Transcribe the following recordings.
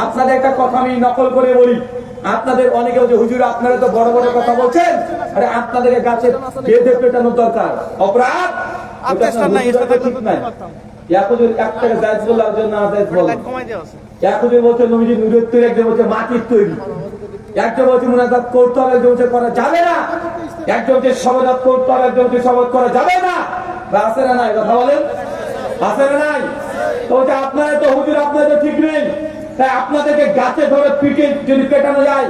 আপনাদের একটা কথা আমি নকল করে বলি। আপনাদের অনেকে বলছে হুজুর আপনারা তো বড় বড় কথা বলছেন, আরে আপনাদেরকে গাছে বেঁধে পেটানোর দরকার, অপরাধ ঠিক নাই। এক টাকা জায়েজ বললে একজন না জায়েজ বলে, একজন বলছে নবীজি নূরের তৈরি, একজন বলছে মাটির তৈরি, একজন বলছে মুনাজাত করতে হবে, একজন বলছে করা যাবে না, একজন বলছে শপথ করতে হবে, একজন বলছে শপথ করা যাবে না। আছে না নাই কথা বলেন, আছে না নাই? তো আপনারা তো হুজুর আপনাদের তো ঠিক নেই, তাই আপনাদেরকে গাছে ধরে পিঠে যদি পেটানো যায়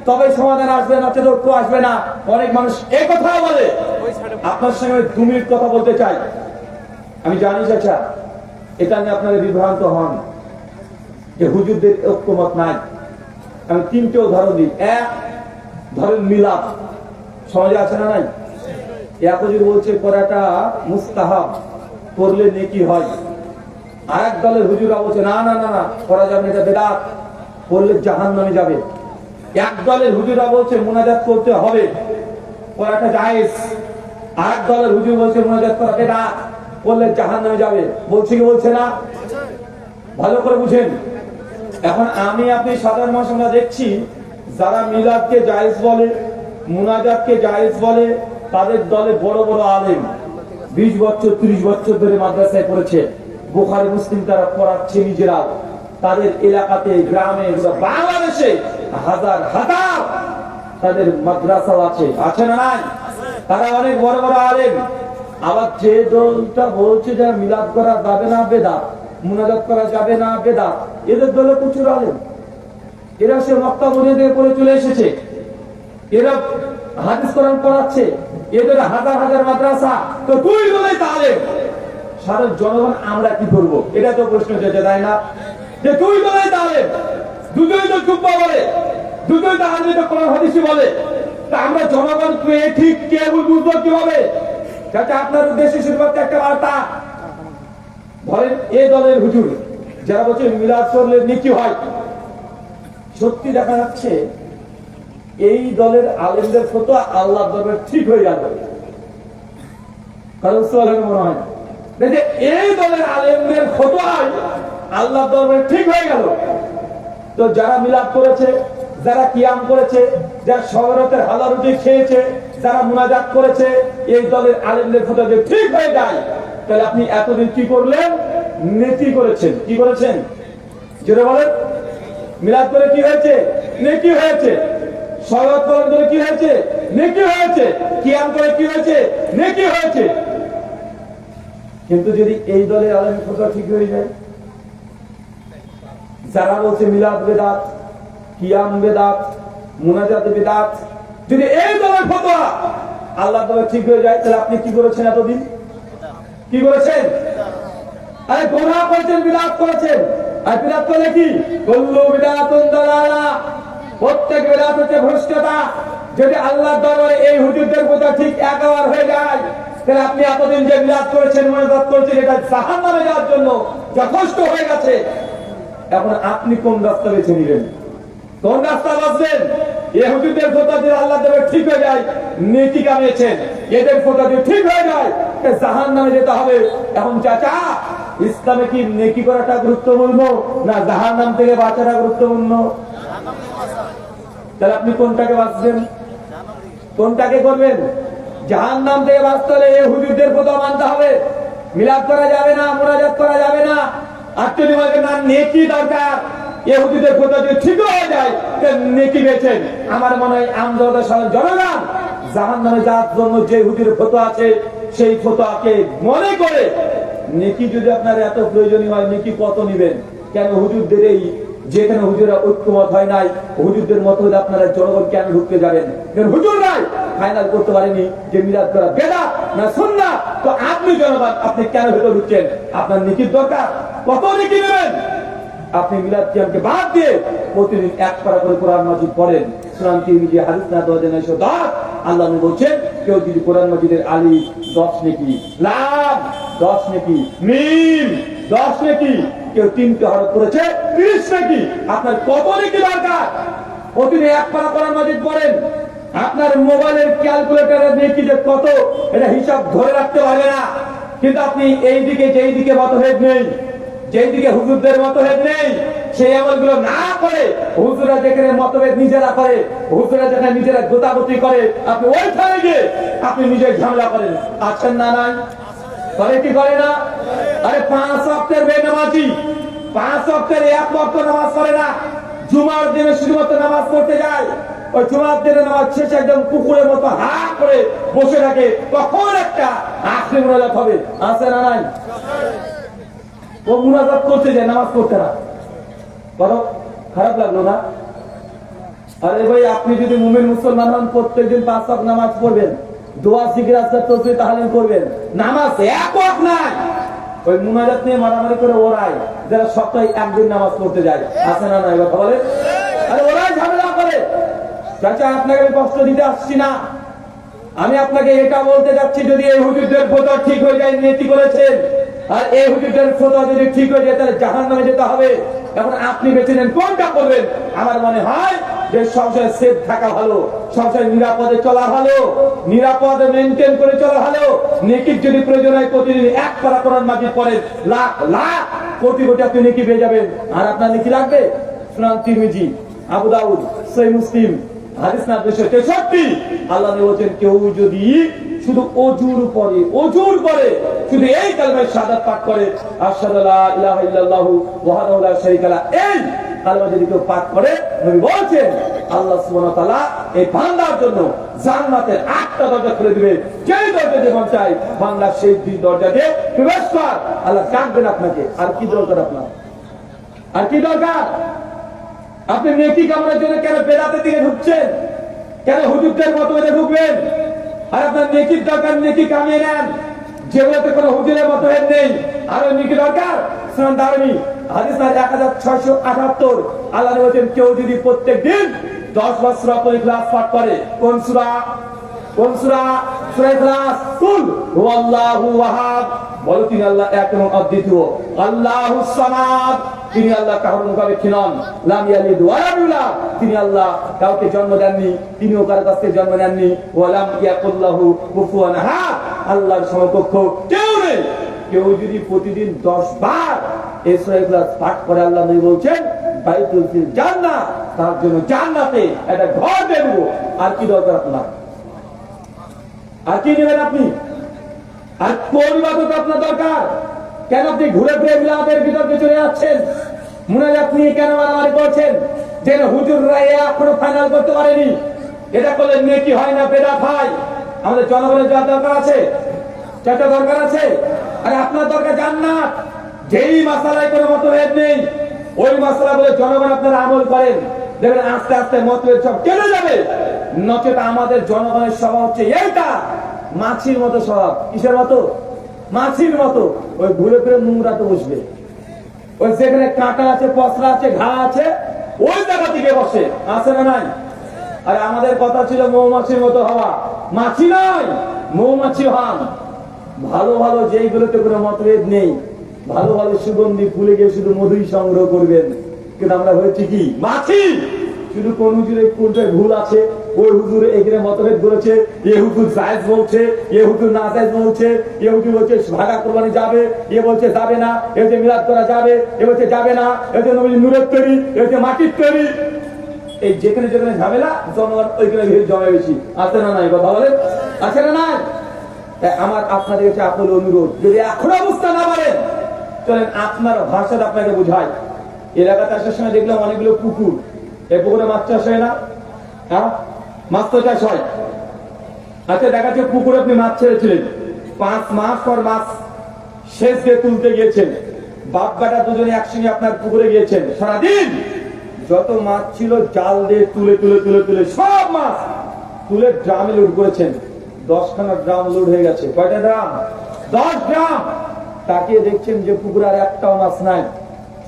তবে সমাধান আসবে, না তো আসবে না। অনেক মানুষ এই কথা বলে। আপনার সঙ্গে 2 মিনিট কথা বলতে চাই। আমি জানি চাচা এটা নিয়ে আপনারা বিভ্রান্ত হন যে হুজুরদের ঐক্যমত নাই। আমি 3টে উদাহরণ দিই। এক, ধরেন মিলাদ সমাজে আছে না নাই? এক হুজুর বলছে করাটা মুস্তাহাব, করলে নেকি হয়। আরেক দলের হুজুরা বলছে না না না না করা যাবে, এটা বেদাত, করলে জাহান্নামে যাবে। এক দলের হুজুরা বলছে মুনাজাত করতে হবে, করাটা জায়েজ। আরেক দলের হুজুর বলছে মুনাজাত করা বেদাত, করলে জাহান্নামে যাবে। বলছে কি বলছে না? ভালো করে বুঝেন। এখন আমি আপনি সাধারণ মানুষ আমরা দেখছি যারা মিলাদকে জায়েজ বলে, মুনাজাতকে জায়েজ বলে, তাদের দলে বড় বড় আলেম 20 বছর 30 বছর ধরে মাদ্রাসায় পড়েছে, বুখারী মুসলিম তারা পড়াচ্ছে নিজেরা, তাদের এলাকাতে গ্রামে বাংলাদেশে হাজার হাজার তাদের মাদ্রাসা আছে, আছে না নাই? তারা অনেক বড় বড় আলেম। আবার যে দলটা বলছে যে মিলাদ করা যাবে না বেদাত, মুনাজাত করা যাবে না বেদাত, এদের দলে প্রচুর আলেম। এরা সে মক্কা মদিনা থেকে পড়ে চলে এসেছে, এরা হাদিস কোরআন পড়াচ্ছে, এদের হাজার হাজার মাদ্রাসা। তো 2 দলেই আলেম, সাধারণ জনগণ আমরা কি করবো? এটা তো প্রশ্ন যেতে দেয় না যে 2 দলেই আলেম, দুটোই তো চুপ্পা বলে, দুটোই তো আলেম কোরআন হাদিস বলে। তা আমরা জনগণ কে ঠিক কে ভুল বুঝবো কিভাবে? যাতে আপনার উদ্দেশ্যে শুধুমাত্র একটা বার্তা। ধরেন এই দলের হুজুর যারা বলছে মিলাদ করলে নেকি হয়, সত্যি দেখা যাচ্ছে এই দলের আলেমদের ফতোয়া আল্লাহর দরবারে ঠিক হয়ে যাবে, কারণ মনে হয় যে এই দলের আলেমদের ফতোয়ায় আল্লাহর দরবারে ঠিক হয়ে গেল। তো যারা মিলাদ করেছে, যারা কিয়াম করেছে, যারা শরবতের হালাল রুটি খেয়েছে, যারা মুনাজাত করেছে, এই দলের আলেমদের ফতোয়া যে ঠিক হয়ে যায়, তাহলে আপনি এতদিন কি করলেন? নেকি করেছেন। কি করেছেন? যেটা বলেন, মিলাদ করে কি হয়েছে? নেকি হয়েছে। শরবত পালন করে কি হয়েছে? নেকি হয়েছে। কিয়াম করে কি হয়েছে? নেকি হয়েছে। কিন্তু যদি এই দলের আলেমের ফতোয়া ঠিক হয়ে যায়, যারা বলছে মিলাদ বেদাত, কিয়াম বেদাত, মুনাজাত বেদাত, যদি এই দলের ফতোয়া আল্লাহর দরবারে ঠিক হয়ে যায়, তাহলে আপনি কি করেছেন? এতদিন কি করেছেন? আরে গুনাহ করেছেন, বিদআত করেছেন। আর বিদআত করলে কি? কুল্লু বিদআতুন দালালা, প্রত্যেক বিদআত হচ্ছে ভ্রষ্টতা। যদি আল্লাহর দরবারে এই হুজুরদের কথা ঠিক একবার হয়ে যায়, তাহলে আপনি এতদিন যে বিদআত করেছেন, মুনাজাত করেছেন, এটা জাহান্নামে যাওয়ার জন্য যথেষ্ট হয়ে গেছে। এখন আপনি কোন রাস্তা বেছে নিলেন? কোন রাস্তা বাঁচবেন? এই হুজুরদের কথা যদি আল্লাহর দরবারে ঠিক হয়ে যায়, নেকি কামিয়েছেন। এদের কথা যদি ঠিক হয়ে যায়, জাহান্নামে যেতে হবে। এখন চাচা, ইসলামে কি নেকি করাটা গুরুত্বপূর্ণ না জাহান্নাম থেকে বাঁচাটা গুরুত্বপূর্ণ? তাহলে আপনি কোনটাকে বাঁচবেন? কোনটাকে করবেন? জাহান্নাম থেকে বাঁচতে হলে এই হুজুরদের কথা মানতে হবে। মিলাদ করা যাবে না, মুনাজাত করা যাবে না, আত্মনির্ভর না, নেকি দরকার। এই হুজুরদের কথা যদি ঠিক হয়ে যায়, নেকি বেছেন। আমার মনে হয় আমজনতা সাধারণ জনগণ জাহান্নামে যাওয়ার জন্য যে হুজুরের ফতোয়া আছে, সেই ফতোয়াকে মনে করে নেকি যদি আপনার এত প্রয়োজনীয় হয়, নেকি কত নিবেন? কেন হুজুরদের এই যেখানে হুজুরা ঐক্যমত হয় নাই, হুজুরদের মত হলে আপনারা জনগণ কেন ঢুকতে যাবেন? হুজুর নাই ফাইনাল করতে পারেনি যে মিলাদ করা বেদাত না সুন্নাত, তো আপনি জনগণ আপনি কেন ভেতরে ঢুকছেন? আপনার নেকির দরকার, কত নেকি নেবেন? আপনি মিলাদ কিয়ামকে বাদ দিয়ে প্রতিদিন 1 পারা করে কোরআন মাজিদ পড়েন। সুনান তিরমিজি হাদিস না 2910 আল্লাহ নবী বলেন, কেউ যদি কোরআন মাজিদের আলিফ 10 নেকি, লাম 10 নেকি, মিম 10 নেকি, কেউ 3টে হরফ করেছে 30 নেকি। আপনার কত নেকি দরকার? প্রতিদিন 1 পারা কোরআন মাজিদ পড়েন। আপনার মোবাইলের ক্যালকুলেটরের নেকি যে কত, এটা হিসাব ধরে রাখতে পারবে না। কিন্তু আপনি এই দিকে যেই দিকে মতভেদ নেই, যেদিকে হুজুরদের মতভেদ নেই সেই আমলগুলো না করে হুজুরা যেখানে মতভেদ নিজেরা করে, হুজুরা যেখানে নিজেরা গোতাগুতি করে, আপনি ওইখানে গিয়ে আপনি নিজে ঝামেলা করেন। আছেন না? নাই করে কি করে না? আরে 5 ওয়াক্তের বেনামাজি 5 ওয়াক্তের এক ওয়াক্ত নামাজ পড়ে না, জুমার দিনে শুধুমাত্র নামাজ পড়তে যায়। ওই জুমার দিনে নামাজ শেষে একদম কুকুরের মতো হা করে বসে থাকে, কখন একটা আখরি মুনাজাত হবে। আছে না? নাই। ও মুনাজাত করতে যায়, নামাজ পড়তে না। বড় খারাপ লাগলো না? আরে ভাই, আপনি যদি মুমিন মুসলমান হন প্রত্যেকদিন 5 ওয়াক্ত নামাজ পড়বেন, দোয়া জিকির আজকার তসবিহ তাহলিল করবেন, নামাজ এক ওয়াক্ত নাই, ওই মুনাজাত নিয়ে মারামারি করে ওরাই যারা সপ্তাহে একদিন নামাজ পড়তে যায়। আছে না? নাই কথা বলে? আরে ওরাই ঝামেলা করে। চাচা, আপনাকে আমি কষ্ট দিতে আসছি না, আমি আপনাকে এটা বলতে যাচ্ছি, যদি এই হুজুরদের ফতোয়া ঠিক হয়ে যায়, নীতি করেছেন, আর এই হুজুরদের ফতোয়া যদি ঠিক হয়ে যায় তাহলে জাহান্নামে যেতে হবে। এখন আপনি বেছে নেন কোনটা করবেন। আমার মনে হয় যে সংসারে সেফ থাকা ভালো, সংসারে নিরাপদে চলা ভালো, নিরাপদে মেনটেন করে চলা ভালো। নেকির যদি প্রয়োজন হয় প্রতিদিন 1 পারা কোরআন মাজিদ পড়েন, লাখ লাখ কোটি কোটি আপনি নেকি পেয়ে যাবেন। আর আপনার নেকি লাগবে? সুনান তিরমিজি, আবু দাউদ, সহিহ মুসলিম, হাদিস নাম্বার 263। আল্লাহ বলেছেন, কেউ যদি শুধু অজুর পরে শুধু এই কালেমা শাহাদাত পাঠ করে, আশহাদু লা ইলাহা ইল্লাল্লাহু ওয়াহদাহু লা শারীকা লাহু, এই কালেমা যদি কেউ পাঠ করে, নবী বলেছেন আল্লাহ সুবহানাহু ওয়া তাআলা এই বান্দার জন্য জান্নাতের 8টা দরজা খুলে দিবে। যেই দরজা দিয়ে মন চাই বান্দা সেই দরজা দিয়ে প্রবেশ কর। আল্লাহ ডাকবেন আপনাকে। আর কি দরকার আপনার? আর কি দরকার? আপনি নেকি কামানোর জন্য কেন বেদাতের দিকে ঢুকছেন? কেন হুজুরদের মতভেদে ঢুকবেন? আর আপনার নেকির দরকার, নেকি কামিয়ে নেন যেগুলোতে কোনো হুজুরের মতভেদ নেই। আর ওই নেকি দরকার। সুনান দারমি, হাদিস নাম্বার 1678। আল্লাহ বলেছেন, কেউ যদি প্রত্যেক দিন 10 বার সূরা ইখলাস পাঠ করে। কোন সূরা? সূরা ইখলাস। কুল হুয়াল্লাহু আহাদ, বলো তিনি আল্লাহ এক এবং অদ্বিতীয়। আল্লাহুস সামাদ, তিনি আল্লাহ কারোর মুখাপেক্ষী নন। লাম ইয়ালিদ ওয়া লাম ইউলাদ, তিনি আল্লাহ কাউকে জন্ম দেননি, তিনিও কারো কাছ থেকে জন্ম নেননি। ওয়া লাম ইয়াকুল লাহু কুফুয়ান আহাদ, আল্লাহর সমকক্ষ কেউ নেই। কেউ যদি প্রতিদিন 10 বার এই সূরা ইখলাস পাঠ করে, আল্লাহ নবী বলেন বাইতুল ফিল জান্নাহ, তার জন্য জান্নাতে একটা ঘর দেব। আর কি দরকার আপনার? আর কি নেবেন আপনি? আর কোন ইবাদত আপনার দরকার? কেন আপনি ঘুরে ফিরে বিলাতের বিতর্কে চলে যাচ্ছেন? মুনাজাত নিয়ে কেন মারামারি করছেন? যেন হুজুররা এখনো ফাইনাল করতে পারেনি এটা করলে নেকি হয় না বেদাত হয়। আমাদের জনগণের যা দরকার আছে, যেটা দরকার আছে। আরে আপনার দরকার জান্নাত। যেই মাসালায় কোনো মতভেদ নেই, ওই মাসালা বলে জনগণ আপনারা আমল করেন, দেখবেন আস্তে আস্তে মতভেদ সব কেটে যাবে। নচেত আমাদের জনগণের স্বভাব হচ্ছে এইটা, মাছির মতো স্বভাব। কিসের মতো? মাছির মতো। ওই ঘুরে ফিরে নোংরাতে বসবে, ওই যেখানে কাঁটা আছে, পচরা আছে, ঘা আছে, ওই জায়গা থেকে বসে। আছে না? নাই। আর আমাদের কথা ছিল মৌমাছির মতো হওয়া। মাছি নয়, মৌমাছি হন। ভালো ভালো যেইগুলোতে কোনো মতভেদ নেই, ভালো ভালো সুগন্ধি ফুলে গিয়ে শুধু মধুই সংগ্রহ করবেন। কিন্তু আমরা হয়েছি কি? মাছি। শুধু কোন হুজুরের কোনটায় ভুল আছে, ওই হুজুর এখানে মতভেদ করেছে, এ হুজুর জায়েজ বলছে, এ হুজুর না জায়েজ বলছে, এ হুজুর বলছে ভাগা কোরবানি যাবে, এ বলছে যাবে না, এ হচ্ছে মিলাদ করা যাবে, এ বলছে যাবে না, এ হচ্ছে নবী নূরের তৈরি, এ হচ্ছে মাটির তৈরি। এই যেখানে যেখানে ঝামেলা, জনগণ ওইখানে ভিড় জমে বেশি। আছে না? নাই কথা বলেন? আছে না? নাই। আমার আপনাদের কাছে আপনার অনুরোধ, যদি এখন অবস্থা না পারেন, চলেন আপনার ভাষাটা আপনাকে বুঝাই। এলাকাতে আসার সময় দেখলাম অনেকগুলো পুকুর, এই পুকুরে মাছ চাষ হয় না? হ্যাঁ, মাছ তো চাষ হয়। আচ্ছা, দেখা যাচ্ছে পুকুরে আপনি মাছ ছেড়েছিলেন, 5 মাস পর মাছ শেষ দিয়ে তুলতে গিয়েছেন, বাপ বেটা দুজনে একসঙ্গে আপনার পুকুরে গিয়েছেন। সারাদিন যত মাছ ছিল জাল দিয়ে তুলে তুলে তুলে তুলে সব মাছ তুলে ড্রামে লোড করেছেন। 10খানা ড্রাম লোড হয়ে গেছে। কয়টা ড্রাম? 10 ড্রাম। তাকিয়ে দেখছেন যে পুকুরে আর একটাও মাছ নাই,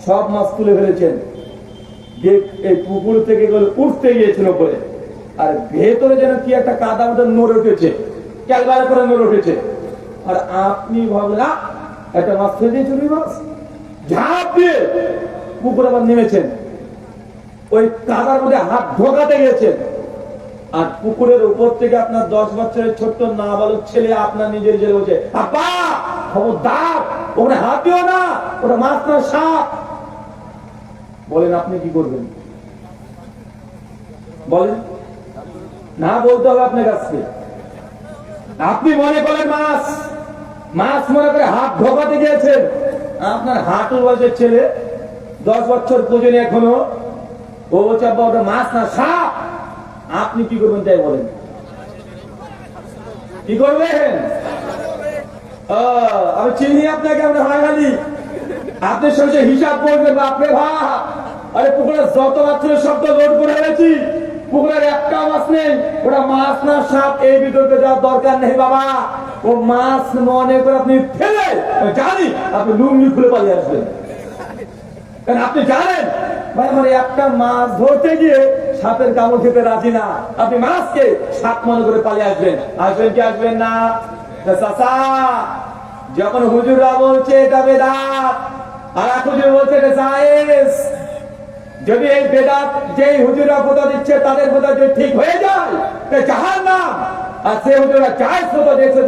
সব মাছ তুলে ফেলেছেন। এই পুকুর থেকে উঠতে গিয়েছিল উপরে, আর ভেতরে যেন কি একটা কাদা মতো নড়ে উঠেছে, ক্যালবারে করে নড়ে উঠেছে। আর আপনি ভাবলেন একটা মাছ ফেলে দিয়েছেন, ওই মাছ ঝাঁপ দিয়ে পুকুরে আবার নেমেছেন, ওই কাদার মধ্যে হাত ঢোকাতে গেছেন। আর পুকুরের উপর থেকে আপনার 10 বছরের ছোট্ট নাবালক ছেলে আপনার নিজের জেলে বলছে, আব্বা খবরদার ওখানে হাত দিও না, ওটা মাছ না সাপ। বলেন আপনি কি করবেন? বলেন না, বলতে হবে আপনার কাছে। আপনি মনে করেন মাছ, মাছ মনে করে হাত ঢোকাতে গিয়েছেন, আপনার হাঁটুর বয়সের ছেলে 10 বছর পর্যন্ত এখনো, ও বলছে আব্বা ওটা মাছ না সাপ। আপনি কি করবেন তাই বলেন? কি করবেন? আমি চিনি আপনাকে, আমরা ভাই খালি আপনার সঙ্গে হিসাব করবেন। বাপরে ভাব, আরে পুকুরে যত মাত্রের শব্দ লোড করে ফেলেছি, পুকুরের একটা মাছ নেই, ওটা মাছ না সাপ এই বিতর্কে যাওয়ার দরকার নেই বাবা। ও মাছ মনে করে আপনি ফেলে জানি আপনি লুঙ্গি খুলে পালিয়ে আসবেন। কারণ আপনি জানেন ভাই আমার একটা মাছ ধরতে গিয়ে সাপের কামড় খেতে রাজি না, আপনি মাছকে সাপ মনে করে পালিয়ে আসবেন। আসবেন কি আসবেন না? চাচা, যখন হুজুররা বলছে এটা বেদাত আর এক হুজুর বলছে এটা জায়েজ, যদি এই বেদাত যেই হুজুররা ফতোয়া দিচ্ছে তাদের ফতোয়া যদি ঠিক হয়ে যায় জাহান্নাম, আর সে হুজুররা জায়েজ ফতোয়া দিয়েছে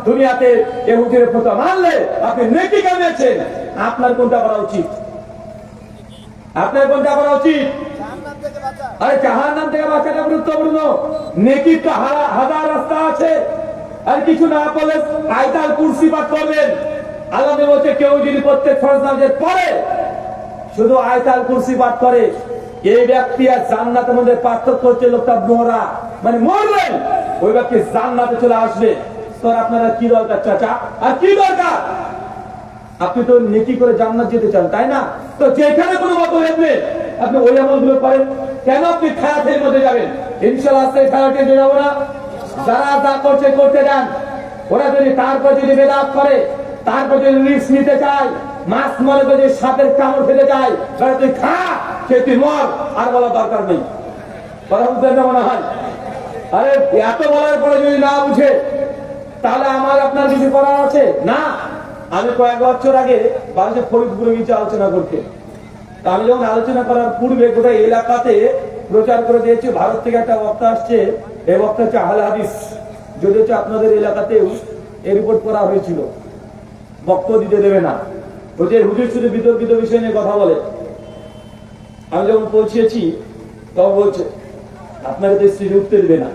দুনিয়াতে, এই হুজুরের ফতোয়া মানলে আপনি নেকি কামিয়েছেন। আপনার কোনটা করা উচিত? আপনার কোনটা করা উচিত? আরে জাহান্নাম থেকে বাঁচাটা গুরুত্বপূর্ণ। নেকি তো হাজার রাস্তা আছে। আর কিছু না বলে আয়াতুল কুরসি পাঠ করবেন। আল্লাহ বলছে কেউ যদি প্রত্যেক ফরজ নামাজের পরে শুধু আয়াতুল কুরসি পাঠ করে, এই ব্যক্তি আর জান্নাতের মধ্যে পার্থক্য হচ্ছে লোকটা মরা, মানে মরবেন, ওই ব্যক্তি জান্নাতে চলে আসবে। তো আপনারা কি দরকার চাচা? আর কি দরকার? আপনি তো নেকি করে জান্নাত যেতে চান, তাই না? তো যেখানে কোনো মতভেদ নেই আপনি ওই আমলগুলো করেন। কেন আপনি খায়াতের মধ্যে যাবেন? ইনশাআল্লাহ আজকে খায়াতে যাবো না। যারা যা করছে করতে দেন। ওরা যদি তারপর যদি বেদাত করে, তারপর যদি রিস্ক নিতে চায়, মাছ মনে করে সাপের কামড় খেতে চায়, তাহলে তুই খা, সে তুই মর, আর বলার দরকার নেই। কথা বুঝতে মনে হয়? আরে এত বলার পরে যদি না বুঝে, তাহলে আমার আপনার কিছু করার আছে না। আমি কয়েক বছর আগে বাংলাদেশের ফরিদপুরে গিয়ে আলোচনা করতে, আমি যখন আলোচনা করার পূর্বে গোটা এলাকাতে প্রচার করে দিয়েছি, ভারত থেকে একটা বক্তা আসছে, এই বক্তা হচ্ছে আহলে হাদিস, যদি হচ্ছে আপনাদের এলাকাতেও এই রিপোর্ট করা হয়েছিল, বক্তব্য দিতে দেবে না, ওই যে হুজুর শুধু বিতর্কিত বিষয় নিয়ে কথা বলে। আমি যখন পৌঁছেছি তখন বলছে আপনাকে তো স্ত্রী উঠতে দেবে না।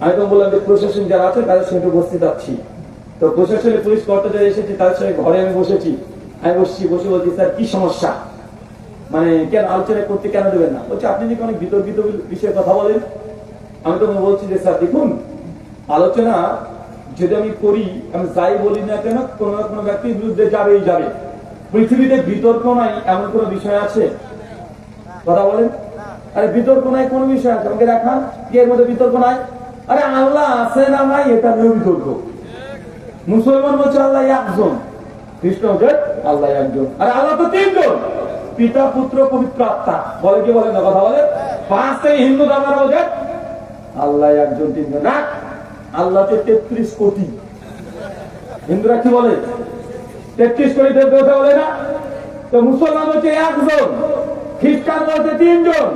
আমি তখন বললাম যে প্রশাসন যারা আছে তাদের সঙ্গে উপস্থিত আছি, তো প্রশাসনের পুলিশ কর্তারা এসেছে, তাদের সঙ্গে ঘরে আমি বসেছি। আমি বসে বলছি স্যার কি সমস্যা, মানে কেন আলোচনা করতে কেন দেবেন না? বলছে আপনি নাকি অনেক বিতর্কিত বিষয়ে কথা বলেন। আমি তখন বলছি যে স্যার দেখুন, আলোচনা যদি আমি করি, আমি যাই বলি না কেন কোন না কোনো ব্যক্তির বিরুদ্ধে যাবেই যাবে। পৃথিবীতে বিতর্ক নাই এমন কোন বিষয় আছে? কথা বলেন। আরে বিতর্ক নাই কোন বিষয় আছে? আমাকে দেখান কি এর মধ্যে বিতর্ক নাই। আরে আল্লাহ আছে না নাই এটা নিয়ে বিতর্ক। মুসলমান বলছে আল্লাহ একজন, খ্রিস্ট হচ্ছে আল্লাহ একজন, আরে আল্লাহ তো তিনজন, পিতা পুত্র পবিত্র আত্মা। বলে কি বলে না? কথা বলে। 5 থেকে হিন্দু ধর্মের বলছে আল্লাহ একজন তিনজন না, আল্লাহ তো 33 কোটি। হিন্দুরা কি বলে? 33 কোটি দেবতা বলে না? তো মুসলমান হচ্ছে একজন, খ্রিস্টান বলছে তিনজন,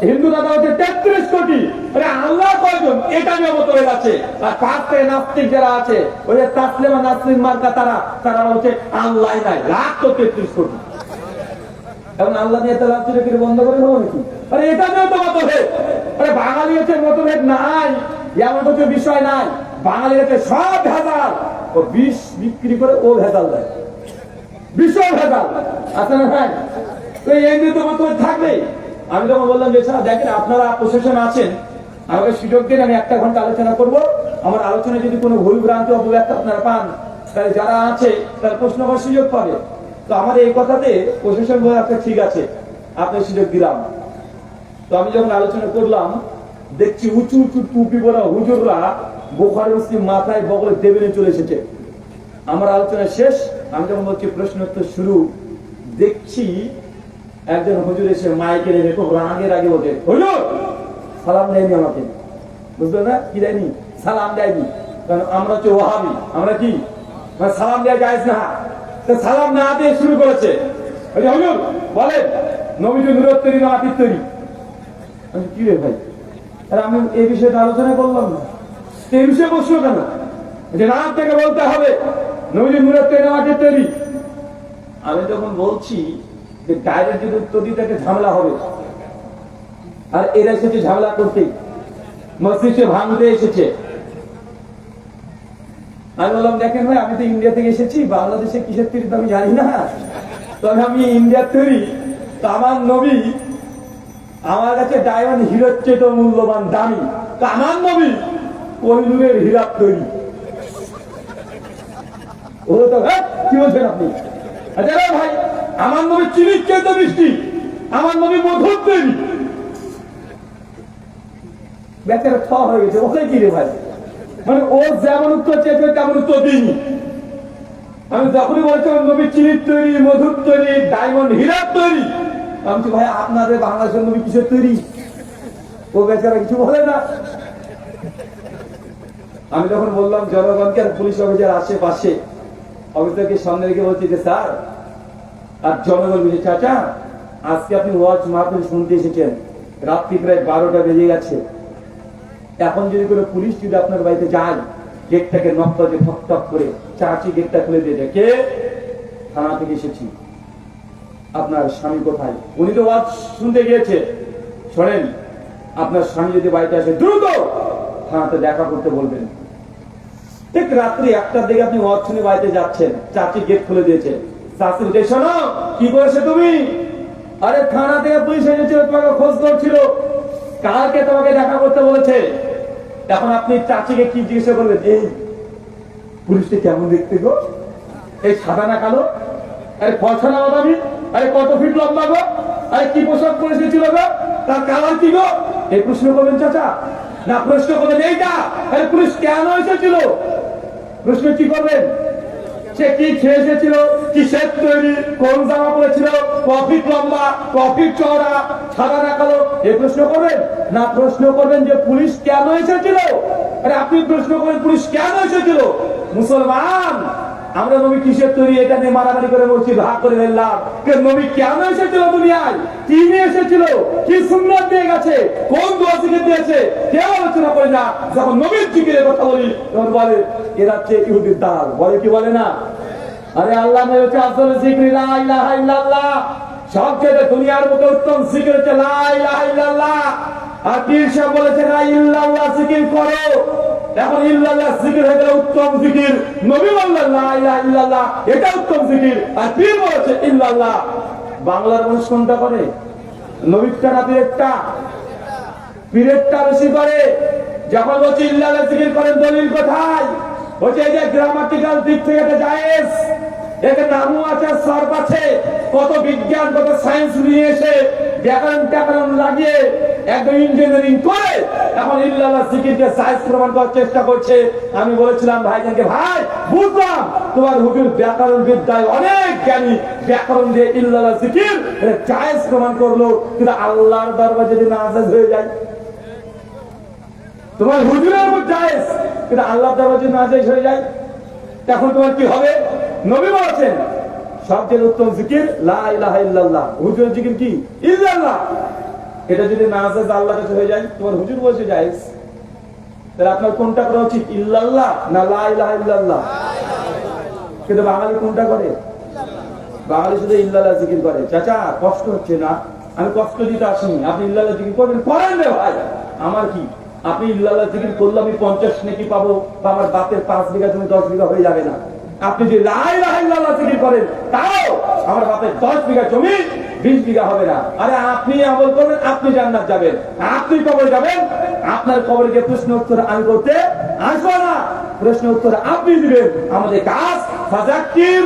হিন্দু দাদা হচ্ছে 33 কোটি। আল্লাহ কয়জন এটা নিয়ে মতভেদ আছে। আর 5 থেকে নাস্তিক যারা আছে, ওই যে তাসলিমা নাসরিন মার্কা, তারা হচ্ছে আল্লাহ নাই, লাখ তো 33 কোটি। এখন আল্লাহ নিয়ে তাহলে আলোচনা বন্ধ করে দেবো নাকি? আরে এটা নিয়েও তো মতভেদ। আরে বাঙালি হচ্ছে মতভেদ নাই এমন কিছু বিষয় নাই। বাঙালি হচ্ছে সব ভেজাল, ও বিষ বিক্রি করে ও ভেজাল দেয়, বিষয় ভেজাল আছে না? হ্যাঁ, তো এই নিয়ে তো মতভেদ থাকবে। আমি যখন বললাম যে স্যার দেখেন আপনারা প্রশাসন আছেন, আমাকে সুযোগ দিন, আমি 1 ঘন্টা আলোচনা করব। আমার আলোচনায় যদি কোনো ভুল ভ্রান্তি অপব্যাখ্যা আপনারা পান, তাহলে যারা আছে তার প্রশ্ন করার সুযোগ পাবে। তো আমার এই কথাতে প্রশাসন বলে একটা ঠিক আছে, আপনার সুযোগ দিলাম। তো আমি যখন আলোচনা করলাম, দেখছি উঁচু উঁচু টুপি পরা হুজুররা বুখারী মুসলিম মাথায় বগলে টেবিলে চলে এসেছে। আমার আলোচনা শেষ, আমি যখন বলছি প্রশ্ন উত্তর শুরু, দেখছি একজন হুজুর এসে মাইকে রেখে খুব রাগের আগে বলছে হুজুর সালাম দেয়নি আমাকে। বুঝলো না? কি দেয়নি? সালাম দেয়নি। কারণ আমরা হচ্ছে ওয়াহাবি, আমরা কি সালাম দেওয়া জায়েজ না। সালাম না দিয়ে শুরু করেছে, হুজুর বলেন নবীজি নূরের তৈরি না মাটির তৈরি? কি রে ভাই, আরে আমি এই বিষয়ে আলোচনা করলাম না, এই বিষয়ে বসলো কেন? যে রাত থেকে বলতে হবে নবীজি নূরের তৈরি না মাটির তৈরি। আমি যখন বলছি যে ডাইরেক্ট যদি উত্তর দিতে একটা ঝামেলা হবে, আর এরা এসেছে ঝামেলা করতে, মসজিদে ভাঙতে এসেছে। আমি বললাম দেখেন ভাই, আমি তো ইন্ডিয়া থেকে এসেছি, বাংলাদেশে কিসের তৈরি আমি জানি না, তবে আমি ইন্ডিয়ার তৈরি। তো আমার নবী আমার কাছে ডায়মন্ড হিরোর চেয়ে তো মূল্যবান, দামি। তো আমার নবী কোহিনূরের হীরার তৈরি। ও তো কি বলছেন আপনি? আচ্ছা ভাই, আমার নবী চিনির চেয়ে তো মিষ্টি, আমার নবী মধুর তৈরি। বেচারা ছ হয়ে গেছে, ওকে কি রে ভাই, মানে ও যেমন উত্তর চেয়েছে তেমন উত্তর দিইনি। আমি যখনই বলছি নবী চিনির তৈরি, মধুর তৈরি, ডায়মন্ড হীরার তৈরি, আমি ভাই আপনাদের বাংলাদেশের নবী কিসের তৈরি? ও বেচারা কিছু বলে না। আমি যখন বললাম জনগণকে আর পুলিশ অফিসার আশেপাশে অফিসারকে সামনে রেখে বলছি যে স্যার, আর জনগণ বলছে চাচা আজকে আপনি ওয়াজ মাহফিল শুনতে এসেছেন, রাত্রি প্রায় 12টা বেজে গেছে, এখন যদি কোনো পুলিশ যদি আপনার বাড়িতে যায়, গেটটাকে নক করে ঠক ঠক করে, চাচি গেটটা খুলে দিয়ে যায়, কে? থানা থেকে এসেছি, আপনার স্বামী কোথায়? উনি তো ওয়াজ শুনতে গিয়েছে। শোনেন, আপনার স্বামী যদি বাড়িতে আসে দ্রুত থানাতে দেখা করতে বলবেন। ঠিক রাত্রি 1টার দিকে আপনি ওয়াজ শুনে বাড়িতে যাচ্ছেন, চাচি গেট খুলে দিয়েছে। চাচি বলছে শোনো, কি করেছে তুমি? আরে থানা থেকে পুলিশ এসেছিল, তোমাকে খোঁজ করছিল, কালকে তোমাকে দেখা করতে বলেছে। এখন আপনি চাচিকে কি জিজ্ঞাসা করবেন? এই পুলিশটা কেমন দেখতে গো? এই সাদা না কালো? আরে ফর্সা না বাদামি? আরে কত ফিট লম্বা গো? আরে কি পোশাক পরে এসেছিল গো? তার কালার কি গো? এই প্রশ্ন করবেন চাচা? না, প্রশ্ন করবেন এইটা, আরে পুলিশ কেন এসেছিল? প্রশ্ন কি করবেন? সে কি খেয়ে এসেছিল, কিসের তৈরি, কোন জামা পরেছিল, কফিট লম্বা, কফিট চওড়া, সাদা না কালো, এই প্রশ্ন করবেন? না, প্রশ্ন করবেন যে পুলিশ কেন এসেছিল। আরে আপনি প্রশ্ন করেন পুলিশ কেন এসেছিল? মুসলমান আমরা নবী কিসের তৈরি এটা নিয়ে মারামারি করে বলছি, ভাগ করে ফেললাম। নবী কেন এসেছিল দুনিয়ায়, কি নিয়ে এসেছিল, কি সুন্নাত দিয়ে গেছে, কোন দোয়া শিখে দিয়েছে, কেউ আলোচনা করে না। যখন নবীর জিকিরের কথা বলি তখন বলে এরা হচ্ছে ইহুদির দল, বলে কি বলে না? আরে আল্লাহ নবী হচ্ছে আসল জিকির লা ইলাহা ইল্লাল্লাহ, সবচেয়ে দুনিয়ার মধ্যে উত্তম জিকির হচ্ছে লা ইলাহা ইল্লাল্লাহ। আর পীর সাহেব বলেছে না ইল্লাল্লাহ জিকির করো, এখন ইল্লাল্লাহ জিকির হয়ে গেল উত্তম জিকির। নবী বললেন লা ইলাহা ইল্লাল্লাহ, এটা উত্তম জিকির, আর পীর বলেছে ইল্লাল্লাহ। বাংলার মানুষ কোনটা করে? নবীরটা না পীরেরটা? পীরেরটা বেশি করে। যখন বলছে ইল্লাল্লাহ জিকির করেন, দলিল কোথায়? বলছে এই যে গ্রামাটিক্যাল দিক থেকে এটা জায়েজ, এতে নামও আছে, সর্ব আছে, কত বিজ্ঞান কত সায়েন্স নিয়ে এসে ব্যাকরণ ট্যাকরণ লাগিয়ে একদম ইঞ্জিনিয়ারিং করে এখন ইল্লাল্লাহ জিকিরকে সায়েন্স প্রমাণ করার চেষ্টা করছে। আমি বলেছিলাম ভাইজানকে, ভাই বুঝলাম তোমার হুজুর ব্যাকরণ বিদ্যায় অনেক জ্ঞানী, ব্যাকরণ দিয়ে ইল্লাল্লাহ জিকির এটা জায়েজ প্রমাণ করলো, কিন্তু আল্লাহর দরবারে যদি নাজায়েজ হয়ে যায়, তোমার হুজুরের মধ্যে জায়েজ কিন্তু আল্লাহর দরবারে যদি নাজায়েজ হয়ে যায়, তখন তোমার কি হবে? নবী বলেছেন সবচেয়ে উত্তম জিকির লা ইলাহা ইল্লাল্লাহ, হুজুরের জিকির কি? ইল্লাল্লাহ। এটা যদি নাজায়েজ আল্লাহর কাছে হয়ে যায়, তোমার হুজুর বলছে জায়েজ, তাহলে আপনার কোনটা করা উচিত? ইল্লাল্লাহ না লা ইলাহা ইল্লাল্লাহ? কিন্তু বাঙালি কোনটা করে? বাঙালি শুধু ইল্লাল্লাহ জিকির করে। চাচা কষ্ট হচ্ছে না? আমি কষ্ট দিতে আসিনি, আপনি ইল্লাল্লাহ জিকির করবেন, করেন রে ভাই, আমার কি? আপনি ইল্লাল্লাহ জিকির করলে আমি 50 নেকি পাবো, বা আমার বাপের 5 বিঘা জমি 10 বিঘা হয়ে যাবে না? আপনি যদি লা ইলাহা ইল্লাল্লাহ জিকির করেন, তাও আমার বাপের 10 বিঘা জমি 20 বিঘা হবে না। আরে আপনি আমল করবেন, আপনি জান্নাত যাবেন, আপনি কবরে যাবেন, আপনার কবরে গিয়ে প্রশ্ন উত্তর আমি করতে আসবো না, প্রশ্ন উত্তর আপনি দিবেন। আমাদের কাজ ফাযাক্কির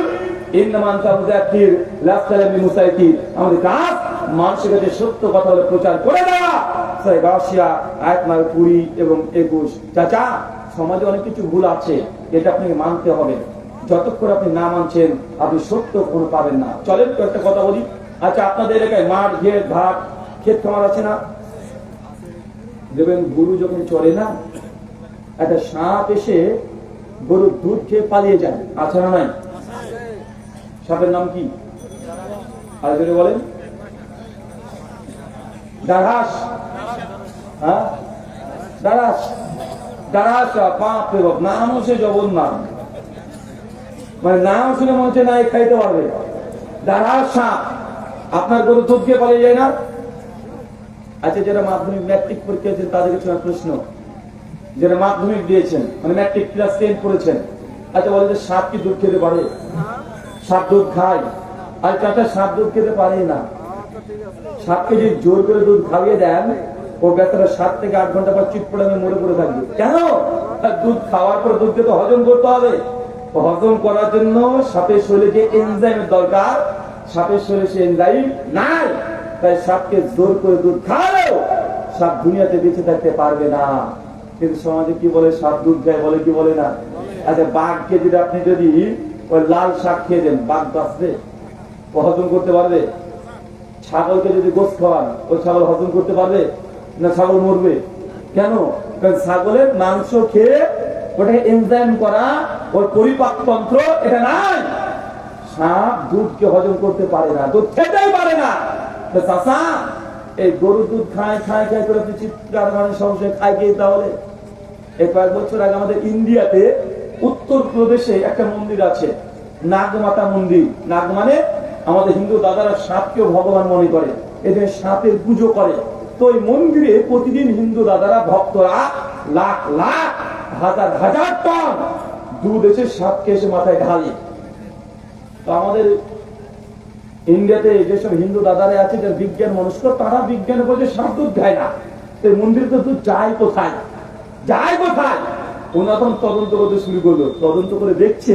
ইন্নামা আনতা মুযাক্কির লাস্তা বিল মুসাইকির, আমাদের কাজ মানুষের কাছে সত্য কথা বলে প্রচার করে দেওয়া। সূরা গাশিয়া আয়াত নম্বর 20 এবং 21। চাচা সমাজে অনেক কিছু ভুল আছে, এটা আপনাকে মানতে হবে, যতক্ষণ আপনি না মানছেন আপনি সত্য কোনো পাবেন না। চলেন তো একটা কথা বলি। আচ্ছা আপনাদের এলাকায় মাঠ ঘের ঘাট ক্ষেত খামার আছে না? দেখবেন গরু যখন চড়ে না, একটা সাপ এসে গরুর দুধ খেয়ে পালিয়ে যায়, আছে না নাই? সাপের নাম কি? আর যদি বলেন দারাস। হ্যাঁ দারাস, দারাস বাপ রে বাপ, নাম হচ্ছে জবন নাম, মানে নাম শুনে মনে হচ্ছে না খাইতে পারবে। দাঁড়া সাপ, আপনার গরু দুধ দিয়ে পালিয়ে যায় না? আচ্ছা, যারা মাধ্যমিক ম্যাট্রিক পরীক্ষা দিয়েছেন তাদের কাছে আমার প্রশ্ন, যারা মাধ্যমিক দিয়েছেন মানে ম্যাট্রিক ক্লাস 10 পড়েছেন, আচ্ছা বলে যে সাপ কি দুধ খেতে পারে? সাপ দুধ খায়? আর চাচা সাপ দুধ খেতে পারে না। সাপকে যদি জোর করে দুধ খাইয়ে দেন, ও বেচারা 7 থেকে 8 ঘন্টা পর চিট পড়ে মরে পড়ে থাকবে। কেন? দুধ খাওয়ার পর দুধকে তো হজম করতে হবে। হজম করার জন্য সাপের শরীরে যে এনজাইমের দরকার, সাপের শরীরে সে এনজাইম নাই। তাই সাপকে জোর করে দুধ খাওয়ালেও সাপ দুনিয়াতে বেঁচে থাকতে পারবে না। কিন্তু সমাজে কি বলে? সাপ দুধ খায় বলে, কি বলে না? আচ্ছা, বাঘকে যদি আপনি যদি ওই লাল শাক খেয়ে দেন, বাঘ বাঁচবে? ও হজম করতে পারবে? ছাগলকে যদি গোশত খাওয়ান, ওই ছাগল হজম করতে পারবে না? ছাগল মরবে। কেন? কারণ ছাগলের মাংস খেয়ে ওটাকে এনজাইম করা, ওর পরিপাকতন্ত্র এটা নাই। সাপ দুধকে হজম করতে পারে না, দুধ খেতেই পারে না। চাচা, এই গরু দুধ খায় খায় খায় করে চিৎকার মানে সংশয় খায় কে তাহলে? এই কয়েক বছর আগে আমাদের ইন্ডিয়াতে উত্তর প্রদেশে একটা মন্দির আছে, নাগমাতা মন্দির। নাগ মানে আমাদের হিন্দু দাদারা সাপকেও ভগবান মনে করে, এদের সাপের পুজো করে। তো ওই মন্দিরে প্রতিদিন হিন্দু দাদারা ভক্তরা লাখ লাখ হাজার হাজার টন দুধ এসে সাপকে এসে মাথায় ঢালে। তো আমাদের ইন্ডিয়াতে যেসব হিন্দু দাদারা আছে যারা বিজ্ঞান মনস্ক, তারা বিজ্ঞান বলছে সাপ দুধ খায় না। তো মন্দিরে তো দুধ যায় কোথায়? যায় কোথায়? ওনারা তখন তদন্ত করতে শুরু করলো। তদন্ত করে দেখছে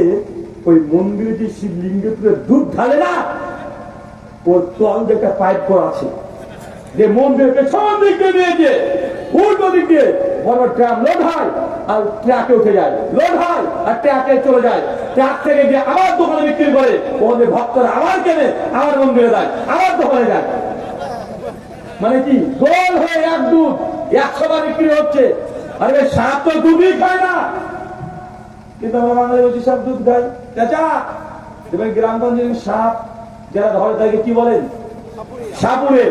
ওই মন্দিরে যে শিবলিঙ্গের দুধ ঢালে না, ওর তল দিয়ে একটা পাইপ করা আছে, যে মন্দিরের পেছন দিক দিয়ে দিয়েছে, উল্টো দিক দিয়ে বড় ট্রাম লোড হয় আর ট্রাকে উঠে যায়, লোড হয় আর ট্রাকে চলে যায়। ট্রাক থেকে গিয়ে আবার দোকানে বিক্রি করে, ওদের ভক্তরা আবার কেনে, আবার মন্দিরে যায়, আবার দোকানে যায়। মানে কি গোল হয়ে এক দুধ 100 বার বিক্রি হচ্ছে। আরে সাপ তো দুধই খায় না, কিন্তু আমরা বাঙালি বলছি সাপ দুধ খায়। চাচা, দেখবেন গ্রামগঞ্জে সাপ যারা ধরে তাকে কি বলেন? সাপুরে।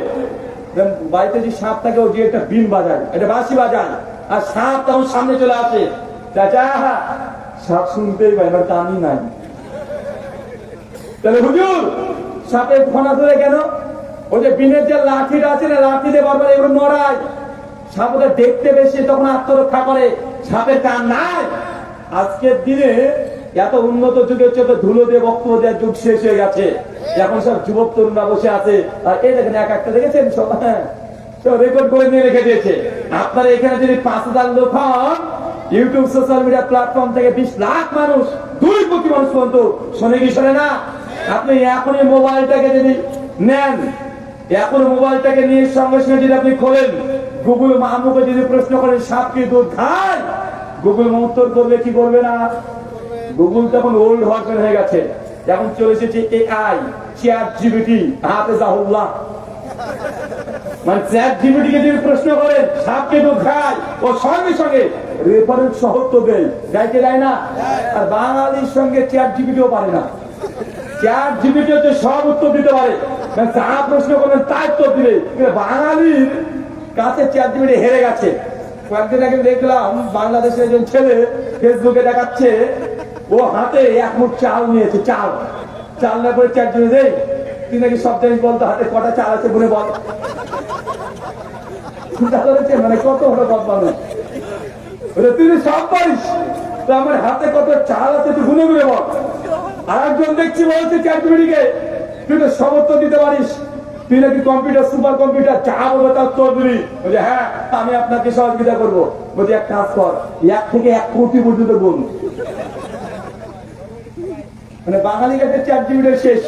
বাড়িতে যে সাপ থাকে, ও যে একটা বিন বাজায়, এটা বাঁশি বাজায়, আর সাপ তখন সামনে চলে আসে। চাচা, সাপ শুনতেই পাই, এবার কানই নাই। তাহলে হুজুর সাপের ফোনা ধরে কেন? ওই যে বিনের যে লাঠিটা আছে না, লাঠি দিয়ে বারবার এগুলো নড়ায়। সাপ ওদের দেখতে বেশি, তখন আত্মরক্ষা করে। সাপের কান নাই। আজকের দিনে এত উন্নত যুগের চোখে ধুলো দিয়ে বক্তব্য দেওয়ার যুগ শেষ হয়ে গেছে। এখন সব যুবক তরুণরা বসে আছে, আর এই দেখেন এক একটা দেখেছেন সব, হ্যাঁ রেকর্ড করে নিয়ে রেখে দিয়েছে। আপনারা এখানে যদি 5,000 লোক হন, ইউটিউব সোশ্যাল মিডিয়া প্ল্যাটফর্ম থেকে 20 লাখ মানুষ, 2 কোটি মানুষ পর্যন্ত শোনে কি শোনে না? আপনি এখন এই মোবাইলটাকে যদি নেন, এখন মোবাইলটাকে নিয়ে সঙ্গে সঙ্গে যদি আপনি খোলেন, গুগল মাহমুকে যদি প্রশ্ন করেন সাপ কি দুধ খায়, গুগল উত্তর করবে কি করবে না? গুগল তখন ওল্ড ভার্সন হয়ে গেছে, এখন চলে এসেছে এআই, চ্যাট জিপিটি, হাফেজাহুল্লাহ। মানে চ্যাট জিপিটি কে যদি প্রশ্ন করেন সাপ কে দুধ খায়, ও সঙ্গে সঙ্গে রেফারেন্স সহ তো দেয়, যাইতে দেয় না? আর বাঙালির সঙ্গে চ্যাট জিপিটিও পারে না। চ্যাট জিপিটি হচ্ছে সব উত্তর দিতে পারে, যা প্রশ্ন করবেন তাই উত্তর দিবে। বাঙালির কাছে চ্যাট জিপিটি হেরে গেছে। কয়েকদিন আগে দেখলাম বাংলাদেশের একজন ছেলে ফেসবুকে দেখাচ্ছে, ও হাতে 1 মুঠ চাল নিয়েছে, চাল না করে চ্যাট জিপিটি দেয়, তুই নাকি সব জিনিস বলতো, হাতে কটা চাল আছে গুনে বল। মানে কত বড় বদমানুষ, তুই সব পারিস, তো আমার হাতে কত চাল আছে তুই গুনে গুনে বল। আর একজন দেখছি বলছে চ্যাট জিপিটিকে, তুই তো সব উত্তর দিতে পারিস, তুই নাকি কম্পিউটার সুপার কম্পিউটার, যা বলবে তার উত্তর দিবি। বলছে হ্যাঁ, আমি আপনাকে সহযোগিতা করবো। বলছি এক কাজ কর, 1 থেকে 1 কোটি পর্যন্ত গুণ। মানে বাঙালি কাছে চ্যাট জিপিটি শেষ।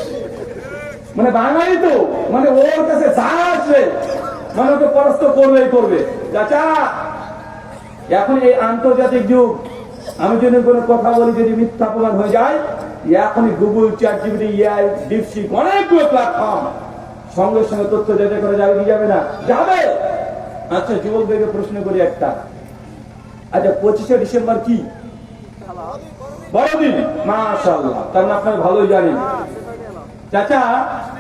মানে বাঙালি তো মানে ওর কাছে যা আসবে মানে ওকে পরাস্ত করবেই করবে। চাচা, এখন এই আন্তর্জাতিক যুগ, আমি যদি কোনো কথা বলি যদি মিথ্যা প্রমাণ হয়ে যায়, এখনই Google, chat GPT, AI, DeepSeek, অনেকগুলো প্ল্যাটফর্ম সঙ্গে সঙ্গে তথ্য যাচাই করা যাবে কি যাবে না? যাবে। আচ্ছা, যুবকদেরকে প্রশ্ন করি একটা, আচ্ছা 25শে ডিসেম্বর কি? বড়দিন। মাশাআল্লাহ, তার মানে আপনারা ভালোই জানেন। চাচা,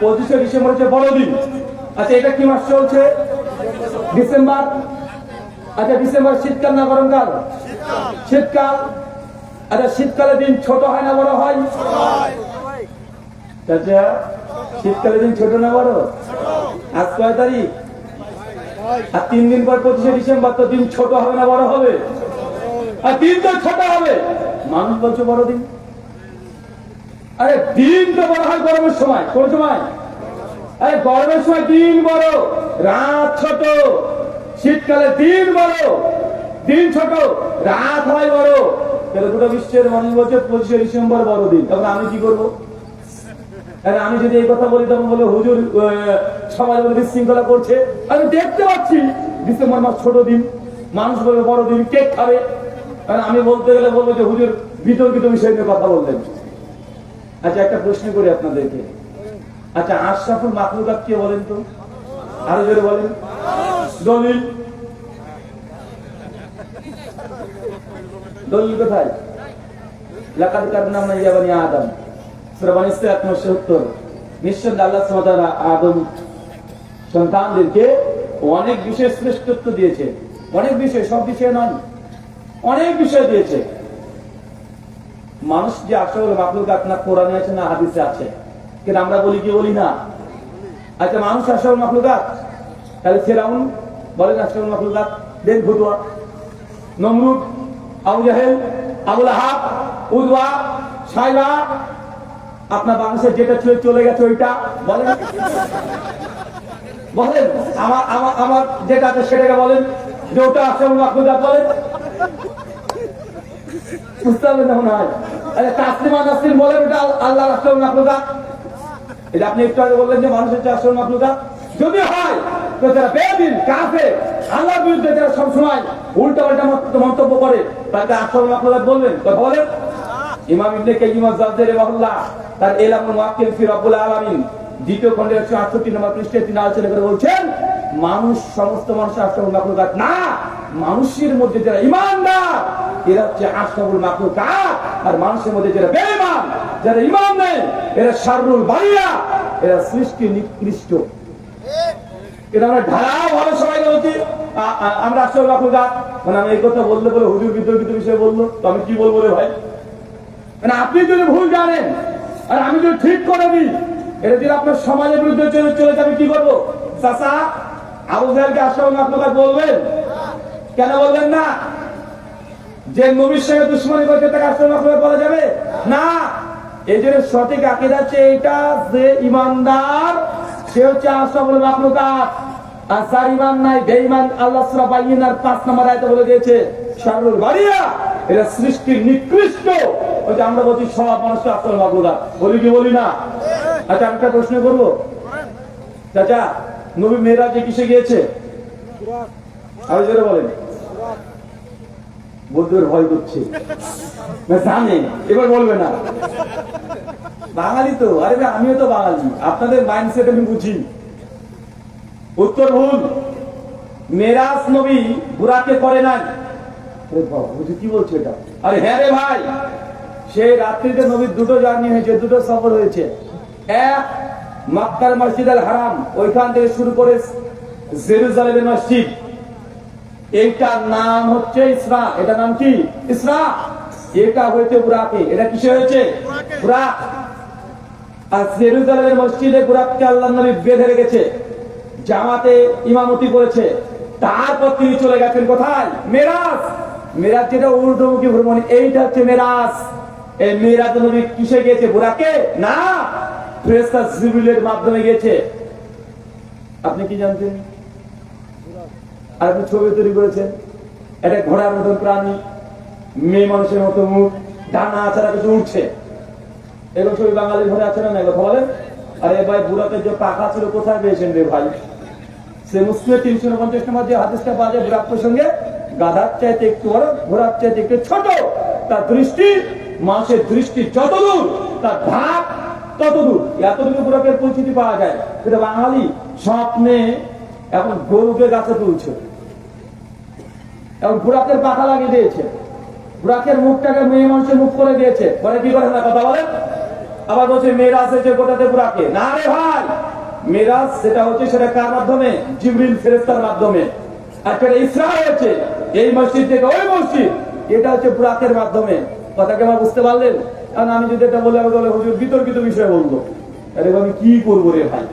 25শে ডিসেম্বর হচ্ছে বড়দিন। আচ্ছা, এটা কি মাস চলছে? ডিসেম্বর। আচ্ছা, ডিসেম্বর শীতকাল না গরমকাল? শীতকাল। আচ্ছা, শীতকালের দিন ছোট হয় না বড় হয়? চাচা, শীতকালে দিন ছোট না বড়? আজ কয় তারিখ? আর 3 দিন পর 25শে ডিসেম্বর, তো দিন ছোট হবে না বড় হবে? আর দিন তো ছোট হবে, মানুষ বলছে বড় দিন। আরে দিন তো বড় হয় গরমের সময়। কোন সময়? আরে গরমের সময় দিন বড়, রাত ছোট। শীতকালে দিন বড়, দিন ছোট, রাত হয় বড়। তাহলে গোটা বিশ্বের মানুষ বলছে 25শে ডিসেম্বর বড় দিন। তখন আমি কি করবো? আমি যদি এই কথা বলি তখন বলে হুজুর সমাজ বলে বিশৃঙ্খলা করছে। আমি দেখতে পাচ্ছি ডিসেম্বর মাস ছোট দিন, মানুষ বলবে বড় দিন, কেক খাবে। আমি বলতে গেলে বলবো যে হুজুর বিতর্কিত বিষয় নিয়ে কথা বললেন। আচ্ছা, একটা প্রশ্ন করি আপনাদেরকে। আচ্ছা, আশরাফুল মাখলুকাত কে বলেন তো? আরো জোরে বলেন। দলিল? দলিল কোথায়? লাকাদ কাররামনা বানি আদম, সূরা বনী ইসরাঈল ৭৭। নিশ্চয় আল্লাহ সুবহানাহু ওয়া তাআলা আদম সন্তানদেরকে অনেক বিষয়ে শ্রেষ্ঠত্ব দিয়েছে। অনেক বিষয়, সব বিষয়ে নয়, অনেক বিষয় দিয়েছে। মানুষ যে আসলে মাখলুকাত না কোরআনে আছে না হাদিসে আছে, কিন্তু আমরা বলি কি বলি না? আচ্ছা, মানুষ আসলে মাখলুকাত, তাহলে ফিরআউন বলেন আসলে মাখলুকাত, দেন ফতুয়া। নমরুদ, আবু জাহেল, আবু লাহাব, উতবা, সাইবা, আপনার বাংলাদেশে যেটা ছিল চলে গেছে ওইটা বলেন। বলেন আমার যেটা আছে সেটাকে বলেন যে ওটা আসলে মাখলুকাত বলেন। বুঝতে পারবেন না মনে হয়? তাসলিমা নাসরিন বলেন ওটা আল্লাহর আসল মাখলুকাত। এটা আপনি একটু আগে বললেন যে মানুষের আসল মাখলুকাত। যদি হয় তো যারা বেদিন কাফের, আল্লাহর বিরুদ্ধে যারা সবসময় উল্টাপাল্টা মন্তব্য করে, তাকে আসল মাখলুকাত বলবেন? কথা বলেন। ইমাম ইবনে কাইয়িম আয-যাওজিয়্যী রাহিমাহুল্লাহ তার ইলামুল মুওয়াক্কিল ফি রাব্বুল আলামিন দ্বিতীয় খণ্ডের 168 নম্বর পৃষ্ঠাে তিনি আলোচনা করে বলছেন, মানুষ সমস্ত মানুষের আসল মাখলুকাত না, মানুষের মধ্যে যারা ঈমানদার এরা হচ্ছে আশরাফুল মাখলুকাত, আর মানুষের মধ্যে যারা বেঈমান, যারা ঈমান নেই, এরা শাররুল বারিয়া, এরা সৃষ্টি নিকৃষ্ট। এটা আমরা ঢালাও ভাবে সবাই বলছি আমরা আশরাফুল মাখলুকাত। মানে আমি এই কথা বললে বলে হুজুর বিতর্কিত বিষয় বললো, তো আমি কি বলবো রে ভাই? মানে আপনি যদি ভুল জানেন আর আমি যদি ঠিক করে দিই, এটা যদি আপনার সমাজের বিরুদ্ধে চলে যাবে, কি করবো? চাচা, আবু জাহেলকে আশরাফুল মাখলুকাত বলবেন? কেন বলবেন না? যে নবীর সঙ্গে দুশমনী করছে তাকে আশরাফুল মাখলুকাত বলা যাবে না। এই জন্য সঠিক আকীদা হচ্ছে এইটা, যে ইমানদার সে হচ্ছে আশরাফুল মাখলুকাত, আর যার ইমান নাই বেঈমান, আল্লাহ সূরা বাইয়িনার 5 নম্বর আয়াতে বলে দিয়েছে শাররুল বারিয়া, এরা সৃষ্টির নিকৃষ্ট। ওই যে আমরা বলছি সব মানুষের আশরাফুল মাখলুকাত, বলি কি বলি না? আচ্ছা, আমি একটা প্রশ্ন করবো। চাচা, নবী মেরাজে কিসে গিয়েছে? আরো জোরে বলেন। বন্ধুর ভয় করছে না, জানে, এবার বলবে না। বাঙালি তো, আরে ভাই আমিও তো বাঙালি, আপনাদের মাইন্ডসেট আমি বুঝি। উত্তর ভুল। মেরাজ নবী বুরাকে করে নাই। আরে বাবা, কি বলছো এটা? আরে হ্যাঁ রে ভাই, সেই রাত্রিতে নবীর দুটো জার্নি হয়েছে, দুটো সফর হয়েছে। এক, মক্কার মসজিদ আল হারাম, ওইখান থেকে শুরু করে জেরুজালেমের মসজিদ, এইটার নাম হচ্ছে ইসরা। এটা নাম কি? ইসরা। এটা হয়েছে বুরাকে। এটা কিসে হয়েছে? বুরাক। আর জেরুজালেমের মসজিদে বুরাককে আল্লাহর নবী বেঁধে রেখেছে, জামাতে ইমামতি করেছে। তারপর তিনি চলে গেছেন কোথায়? মেরাজ। মেরাজ যেটা ঊর্ধ্বমুখী ভ্রমণ, এইটা হচ্ছে মেরাজ। এই মেরাজ নবী কিসে গিয়েছে? বুরাকে না, ফেরেশতা জিবরিলের মাধ্যমে গিয়েছে। আপনি কি জানতেন? আর আপনি ছবি তৈরি করেছেন, এটা ঘোড়ার মতন প্রাণী, মেয়ে মানুষের মতো মুখ, ডানা ছাড়া কিছু উঠছে। এগুলো ছবি বাঙালির ঘরে আছে না? কথা বলেন। আরে ভাই, বুরাকের যে পাখা ছিল কোথায় পেয়েছেন রে ভাই? সে মুসলিমের 349 নম্বর যে হাদিসটা পাওয়া যায় বুরাক প্রসঙ্গে, গাধার চাইতে একটু বড়, ঘোড়ার চাইতে একটু ছোট। তার দৃষ্টি, মানুষের দৃষ্টি যতদূর, তার ধাপ ততদূর। এতটুকু বুরাকের পরিচিতি পাওয়া যায়। সেটা বাঙালি স্বপ্নে এখন গরুকে গাছে তুলছে, এখন বুরাকের পাখা লাগিয়ে দিয়েছে, বুরাকের মুখটাকে মেয়ে মানুষের মুখ করে দিয়েছে। বলে কি করে না? কথা বলেন। আবার বলছে মেরাজ হয়েছে গোটাতে বুরাকে। না রে ভাই, মেরাজ সেটা হচ্ছে, সেটা কার মাধ্যমে? জিবরিল ফেরেশতার মাধ্যমে। আর সেটা ইসরা হয়েছে এই মসজিদ থেকে ওই মসজিদ, এটা হচ্ছে বুরাকের মাধ্যমে। কথাকে আমার বুঝতে পারলেন? কারণ আমি যদি এটা বলে আমি বলে হুজুর বিতর্কিত বিষয় বলবো, আরে আমি কি করবো রে ভাই।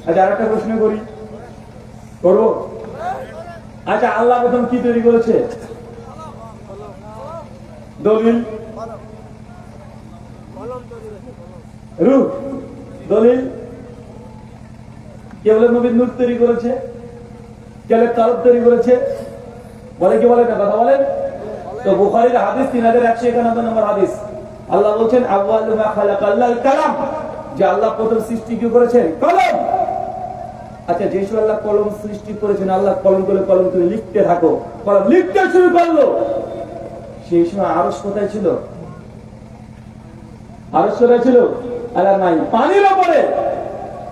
আচ্ছা আর একটা প্রশ্ন করি, করবো? আচ্ছা আল্লাহ প্রথম কি তৈরি করেছে? দলিল, রূহ, দলিল। কে বলে নবীর নূর তৈরি করেছে? কে বলে কালব তৈরি করেছে? বলে কি বলে না, কথা বলেন তো। বুখারীর হাদিস 3191 নম্বর হাদিস, আল্লাহ বলছেন আউয়ালু মা খালাকাল্লাল কালাম, যে আল্লাহ প্রথম সৃষ্টি কি করেছেন? কলম। আচ্ছা যে সময় আল্লাহ কলম সৃষ্টি করেছেন, আল্লাহ কলম করে কলম তুমি লিখতে থাকো, কলম লিখতে শুরু করলো, সেই সময় আরশ কোথায় ছিল? আরশ কোথায় ছিল? আল্লাহ নাই, পানির উপরে।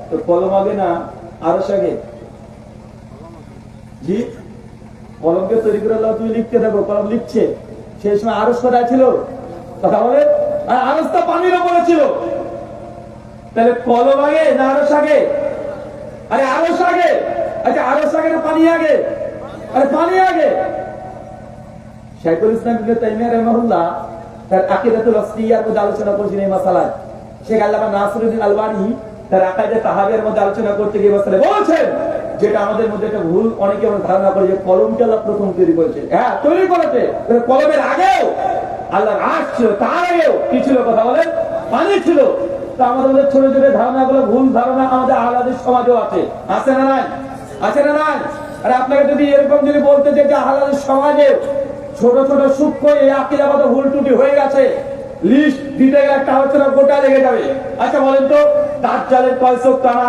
তো কলম আগে না আরশ আগে? জি, কলমকে তৈরি করে আল্লাহ তুমি লিখতে থাকো, কলম লিখছে, সেই সময় আরশ কোথায় ছিল? কথা বলে, আরশ তো পানির উপরে ছিল। তাহলে কলম আগে না আরশ আগে? আরে আরশ আগে। আচ্ছা আরশ আগে না পানি আগে? আরে পানি আগে। শাইখুল ইসলাম ইবনে তাইমিয়া রাহিমাহুল্লাহ তার আকীদাতুল ওয়াসিয়ার মধ্যে আলোচনা করেছেন এই মাসালায়। শেখ আল্লামা নাসিরুদ্দিন আলবানী তার আকাইদে তাহাবিয়ার মধ্যে আলোচনা করতে গিয়ে মাসালা বলেছেন, যেটা আমাদের মধ্যে একটা ভুল, অনেকে আমরা ধারণা করে যে কলমকে আল্লাহ প্রথম তৈরি করেছে। হ্যাঁ তৈরি করেছে, কলমের আগেও আল্লাহর আরশ ছিল, তার আগেও কি ছিল? কথা বলেন, পানি ছিল। তো আমাদের মধ্যে ছোট ছোট ধারণাগুলো, ভুল ধারণা আমাদের আহলাদিস সমাজেও আছে। আছে না নাই? আছে না নাই? আরে আপনাকে যদি এরকম যদি বলতে যে আহলাদিস সমাজে ছোট ছোট সূক্ষ্ম এই আকীদাগত ভুল ত্রুটি হয়ে গেছে, লিস্ট দিতে গেলে একটা আলোচনা গোটা লেগে যাবে। আচ্ছা বলেন তো, দাজ্জালের কয় চোখ? টানা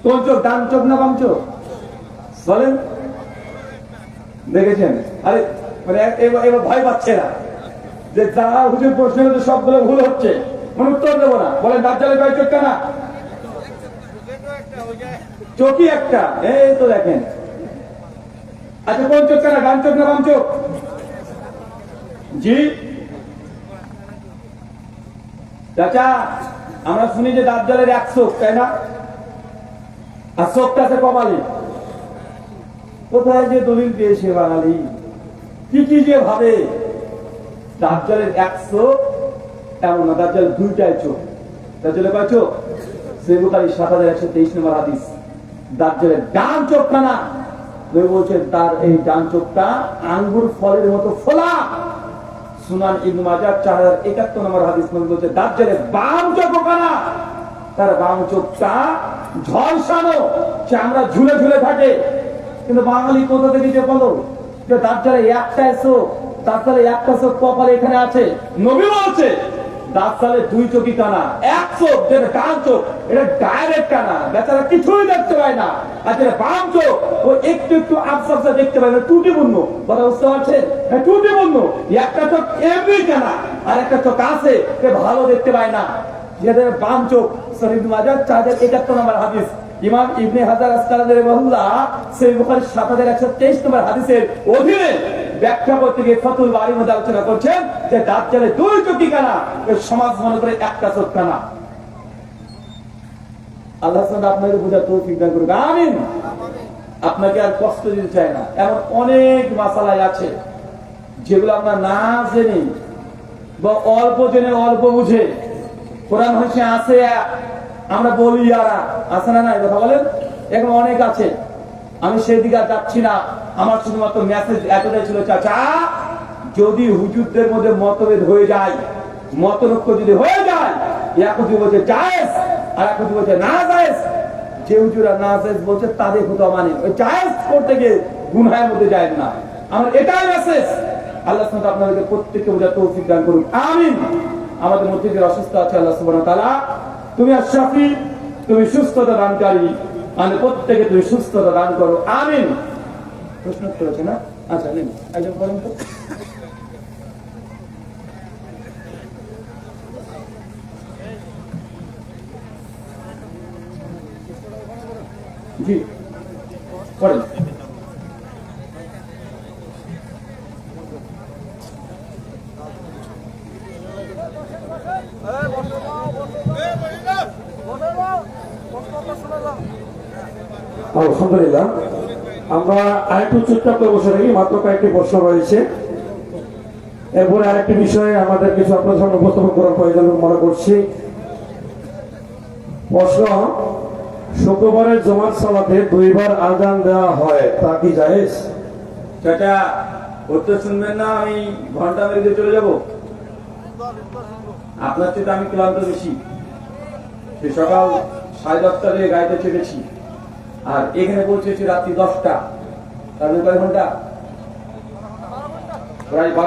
কোন চোখ? ডান চোখ না বাম চোখ? বলেন, দেখেছেন? আরে মানে এবার ভয় পাচ্ছে না যে যারা হুজুর প্রশ্ন হচ্ছে সবগুলো ভুল হচ্ছে, মানে উত্তর দেবো না। বলেন দাজ্জালের কয় চোখ? টানা চোখই একটা, এই তো দেখেন। আচ্ছা কোন চোখ টানা? ডান চোখ না বাম চোখ? জি চাচা, আমরা শুনি যে দাজ্জালের এক চোখ, তাই না? আর চোখটা আছে কপালে। কোথায় যে দলিল পেয়েছে বাঙালি, কি কি যে ভাবে। দাজ্জালের এক চোখ এমন না, দাজ্জালের দুইটাই চোখ। দাজ্জালের কয় চোখ? সহিহ বুখারী 7123 নম্বর হাদিস। দাজ্জালের ডান চোখটা না, নবী বলছেন তার এই ডান চোখটা আঙ্গুর ফলের মতো ফোলা। সুনান ইবনে মাজাহ 4071 নম্বর হাদিস, নবী বলছেন দাজ্জালের বাম চোখ কানা, তার বাম চোখটা ঝলসানো, চামড়া ঝুলে ঝুলে থাকে। কিন্তু বাঙালি কোথা থেকে যে বলো যে দাজ্জালের একটাই চোখ, দাজ্জালের একটা চোখ কপালে এখানে আছে। নবী বলছে দাজ্জালের দুই চোখই কানা, এক চোখ যেটা ডান চোখ এটা ডাইরেক্ট কানা, বেচারা কিছুই দেখতে পায় না। আর যেটা বাম চোখ ও একটু একটু আবসা দেখতে পায় না, ত্রুটিপূর্ণ। কথা বুঝতে পারছেন? ত্রুটিপূর্ণ। একটা চোখ এমনি কানা, আর একটা চোখ আছে ভালো দেখতে পায় না, যেটা বাম চোখ। সহিহ মাজাহ 4071 নম্বর হাদিস। ইমাম ইবনে হাজার আসকালানি রাহিমাহুল্লাহ সহিহ বুখারী 7123 নম্বর হাদিসের অধীনে ব্যাখ্যা করতে গিয়ে ফাতুল বারীর মধ্যে আলোচনা করছেন যে দাজ্জালের দুই চোখই কানা, সমাজ মনে করে একটা চোখ কানা। আল্লাহ তাআলা আপনাকে বুঝার তৌফিক দান করুন, আমিন। আপনাকে আর কষ্ট দিতে চাই না। এমন অনেক মাসালাই আছে যেগুলো আমরা না জেনে বা অল্প জেনে অল্প বুঝে কোরআন হাদিসে আছে, আমরা বলি আর আছে না নাই? কথা বলেন, এখন অনেক আছে। আমি সেই দিকে যাচ্ছি না, আমার শুধুমাত্র মেসেজ এতটাই ছিল, চাচা যদি হুজুরদের মধ্যে মতভেদ হয়ে যায়, মতনৈক্য যদি হয়ে যায়, এক হুজুর বলছে জায়েজ আর এক হুজুর বলছে না জায়েজ, যে হুজুরা না জায়েজ বলছে তাদের কথা মানে, ওই জায়েজ করতে গিয়ে গুনাহের মধ্যে যায় না। আমার এটাই মেসেজ। আল্লাহ সুবহানাহু আপনাদেরকে প্রত্যেককে বোঝার তৌফিক দান করুন, আমিন। আমাদের মধ্যে যে অসুস্থ আছে আল্লাহ সুবহানাহু ওয়া তাআলা তুমি আশ-শাফি, তুমি সুস্থতা দানকারী, মানে প্রত্যেকে তুমি সুস্থতা দান করো, আমিন। প্রশ্ন করেছে না? আচ্ছা নিন একজন বলেন তো। জি পড়েন। আলহামদুলিল্লাহ, আমরা আরেকটু চুপচাপ করে বসে থাকি, মাত্র কয়েকটি প্রশ্ন রয়েছে। এরপরে আরেকটি বিষয়ে আমাদের কিছু আপনার সামনে উপস্থাপন করার প্রয়োজন মনে করছি। প্রশ্ন, শুক্রবারের জমাত সালাতে 2 বার আজান দেওয়া হয়, তা কি জায়েজ? সেটা উত্তর শুনবেন না, আমি ঘন্টা মেরে চলে যাব। আপনার চেয়ে আমি ক্লান্ত বেশি। সে সকাল 10:30 গাড়িতে চেপেছি, আর এখানে পৌঁছেছি রাত্রি 10টা, তার কয় ঘন্টা? প্রায় 12।